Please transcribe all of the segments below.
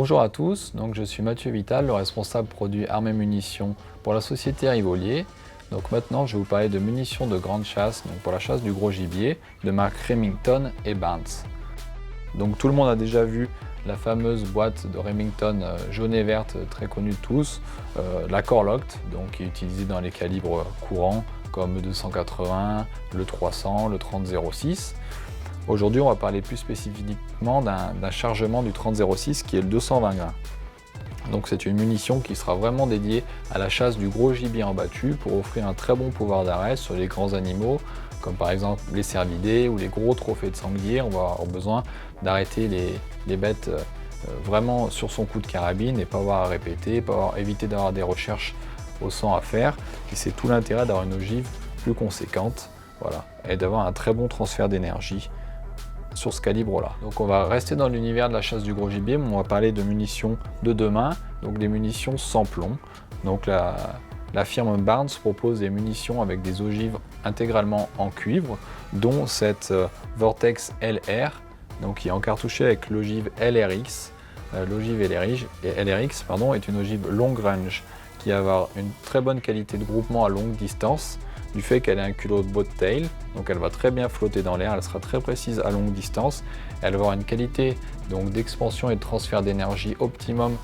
Bonjour à tous, donc je suis Mathieu Vital, le responsable produit armes et munitions pour la société Rivolier. Donc maintenant je vais vous parler de munitions de grande chasse, donc pour la chasse du gros gibier, de marque Remington et Barnes. Donc tout le monde a déjà vu la fameuse boîte de Remington jaune et verte, très connue de tous, la Core-Lokt, donc qui est utilisée dans les calibres courants comme le 280, le 300, le 30-06. Aujourd'hui, on va parler plus spécifiquement d'un chargement du 30-06 qui est le 220 grains. Donc c'est une munition qui sera vraiment dédiée à la chasse du gros gibier en battu pour offrir un très bon pouvoir d'arrêt sur les grands animaux, comme par exemple les cervidés ou les gros trophées de sanglier. On va avoir besoin d'arrêter les bêtes vraiment sur son coup de carabine et pas avoir à répéter, éviter d'avoir des recherches au sang à faire. Et c'est tout l'intérêt d'avoir une ogive plus conséquente, voilà, et d'avoir un très bon transfert d'énergie sur ce calibre-là. Donc on va rester dans l'univers de la chasse du gros gibier, mais on va parler de munitions de demain, donc des munitions sans plomb. Donc la firme Barnes propose des munitions avec des ogives intégralement en cuivre, dont cette Vortex LR, donc qui est encartouchée avec l'ogive LRX. L'ogive LRX est une ogive long range qui va avoir une très bonne qualité de groupement à longue distance, du fait qu'elle a un culot de boat tail, donc elle va très bien flotter dans l'air, elle sera très précise à longue distance, elle va avoir une qualité d'expansion et de transfert d'énergie optimum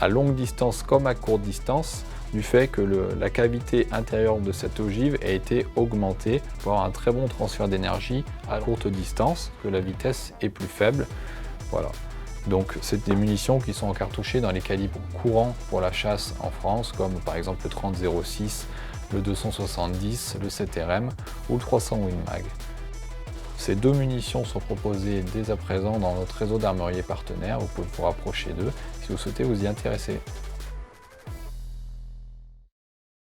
à longue distance comme à courte distance, du fait que la cavité intérieure de cette ogive a été augmentée pour avoir un très bon transfert d'énergie à courte distance, que la vitesse est plus faible. Voilà. Donc c'est des munitions qui sont encartouchées dans les calibres courants pour la chasse en France, comme par exemple le 30-06, le 270, le 7RM ou le 300 Win Mag. Ces deux munitions sont proposées dès à présent dans notre réseau d'armuriers partenaires. Vous pouvez vous rapprocher d'eux si vous souhaitez vous y intéresser.